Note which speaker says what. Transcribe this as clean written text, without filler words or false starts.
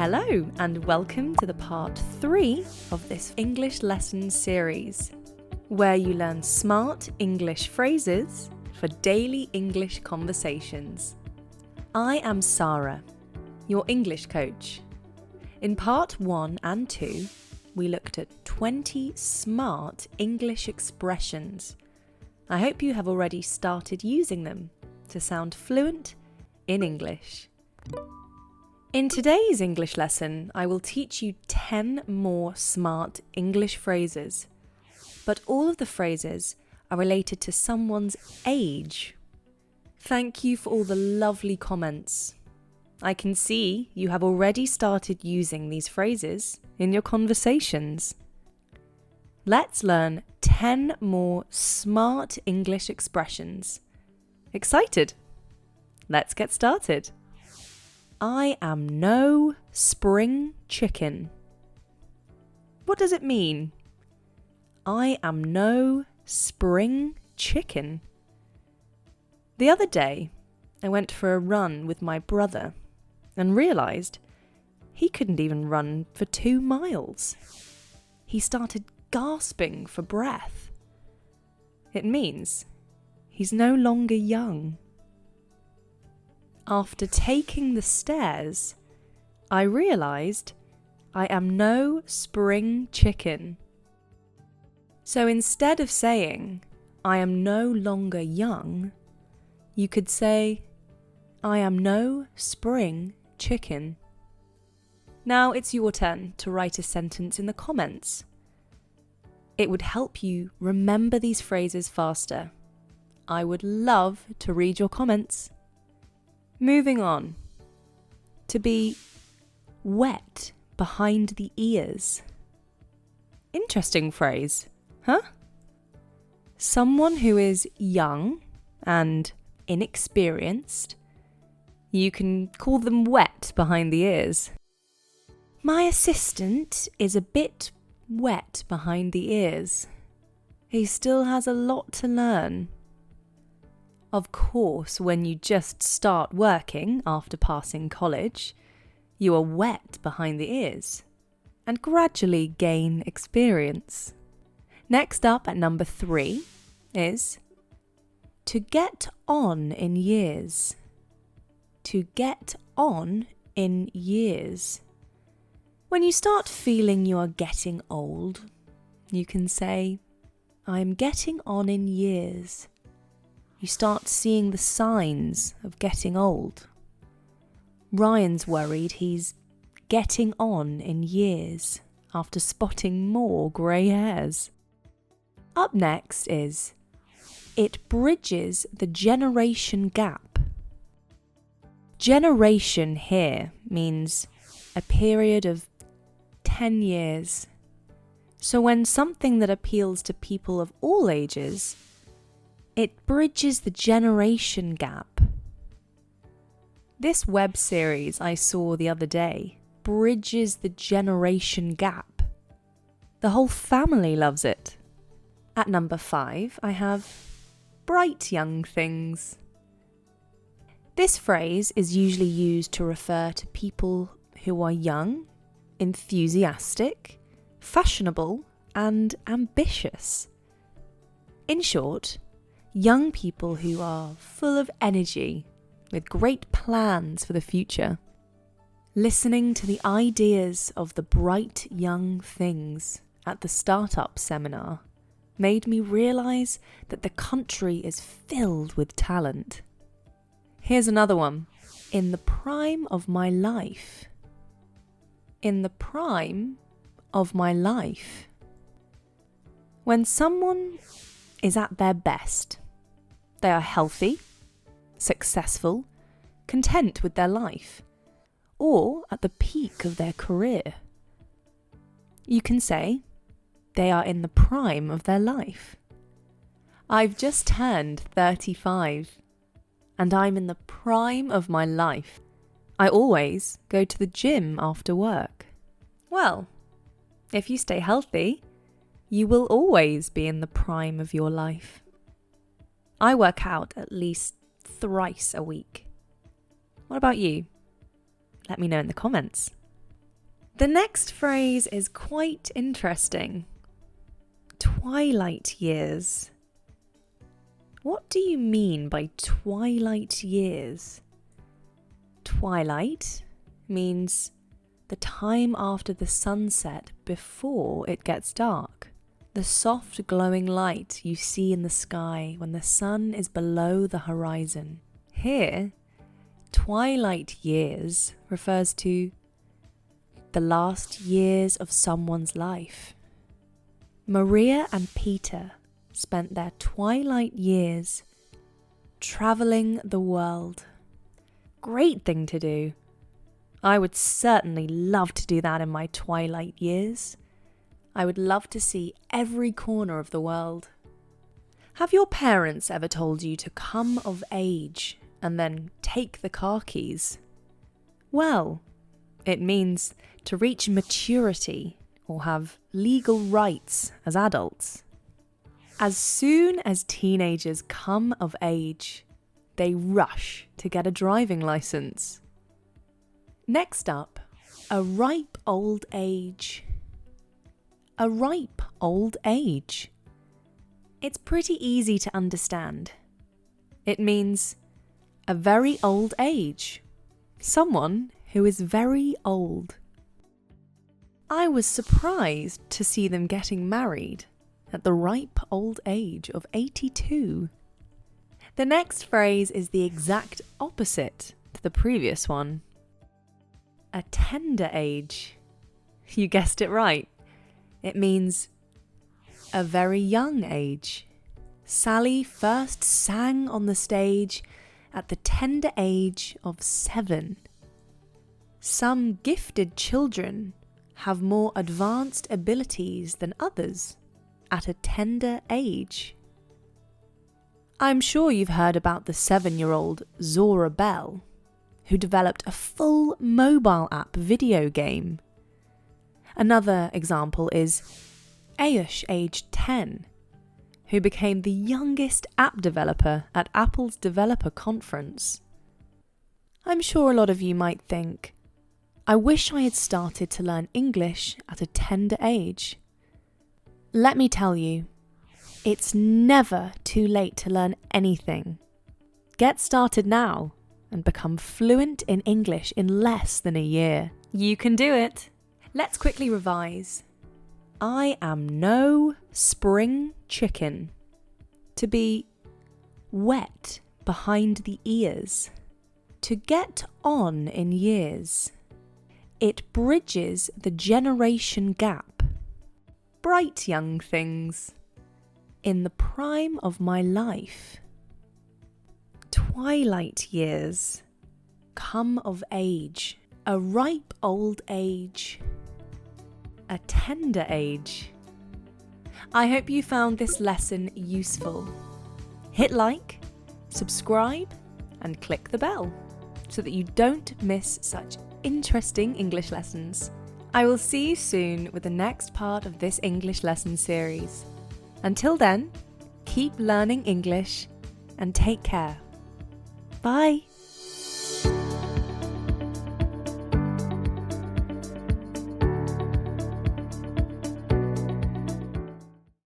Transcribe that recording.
Speaker 1: Hello and welcome to the part 3 of this English lesson series, where you learn smart English phrases for daily English conversations. I am Sara, your English coach. In part 1 and 2, we looked at 20 smart English expressions. I hope you have already started using them to sound fluent in English. In today's English lesson, I will teach you 10 more smart English phrases, but all of the phrases are related to someone's age. Thank you for all the lovely comments. I can see you have already started using these phrases in your conversations. Let's learn 10 more smart English expressions. Excited? Let's get started. I am no spring chicken. What does it mean? I am no spring chicken. The other day, I went for a run with my brother and realised he couldn't even run for 2 miles. He started gasping for breath. It means he's no longer young. After taking the stairs, I realised I am no spring chicken. So instead of saying, I am no longer young, you could say, I am no spring chicken. Now it's your turn to write a sentence in the comments. It would help you remember these phrases faster. I would love to read your comments. Moving on. To be wet behind the ears. Interesting phrase, huh? Someone who is young and inexperienced, you can call them wet behind the ears. My assistant is a bit wet behind the ears. He still has a lot to learn. Of course, when you just start working after passing college, you are wet behind the ears and gradually gain experience. Next up at number 3 is to get on in years. To get on in years. When you start feeling you are getting old, you can say, I am getting on in years. You start seeing the signs of getting old. Ryan's worried he's getting on in years after spotting more grey hairs. Up next is, it bridges the generation gap. Generation here means a period of 10 years. So when something that appeals to people of all ages, it bridges the generation gap. This web series I saw the other day bridges the generation gap. The whole family loves it. At number 5, I have bright young things. This phrase is usually used to refer to people who are young, enthusiastic, fashionable, and ambitious. In short, young people who are full of energy, with great plans for the future. Listening to the ideas of the bright young things at the startup seminar made me realise that the country is filled with talent. Here's another one. In the prime of my life. In the prime of my life. When someone is at their best, they are healthy, successful, content with their life, or at the peak of their career. You can say, they are in the prime of their life. I've just turned 35, and I'm in the prime of my life. I always go to the gym after work. Well, if you stay healthy, you will always be in the prime of your life. I work out at least thrice a week. What about you? Let me know in the comments. The next phrase is quite interesting. Twilight years. What do you mean by twilight years? Twilight means the time after the sunset before it gets dark. The soft glowing light you see in the sky when the sun is below the horizon. Here, twilight years refers to the last years of someone's life. Maria and Peter spent their twilight years traveling the world. Great thing to do. I would certainly love to do that in my twilight years. I would love to see every corner of the world. Have your parents ever told you to come of age and then take the car keys? Well, it means to reach maturity or have legal rights as adults. As soon as teenagers come of age, they rush to get a driving license. Next up, a ripe old age. A ripe old age. It's pretty easy to understand. It means a very old age. Someone who is very old. I was surprised to see them getting married at the ripe old age of 82. The next phrase is the exact opposite to the previous one. A tender age. You guessed it right. It means a very young age. Sally first sang on the stage at the tender age of 7. Some gifted children have more advanced abilities than others at a tender age. I'm sure you've heard about the 7-year-old Zora Bell, who developed a full mobile app video game. Another example is Ayush, aged 10, who became the youngest app developer at Apple's developer conference. I'm sure a lot of you might think, I wish I had started to learn English at a tender age. Let me tell you, it's never too late to learn anything. Get started now and become fluent in English in less than a year. You can do it. Let's quickly revise. I am no spring chicken. To be wet behind the ears. To get on in years. It bridges the generation gap. Bright young things. In the prime of my life. Twilight years. Come of age. A ripe old age. A tender age. I hope you found this lesson useful. Hit like, subscribe, and click the bell so that you don't miss such interesting English lessons. I will see you soon with the next part of this English lesson series. Until then, keep learning English and take care. Bye!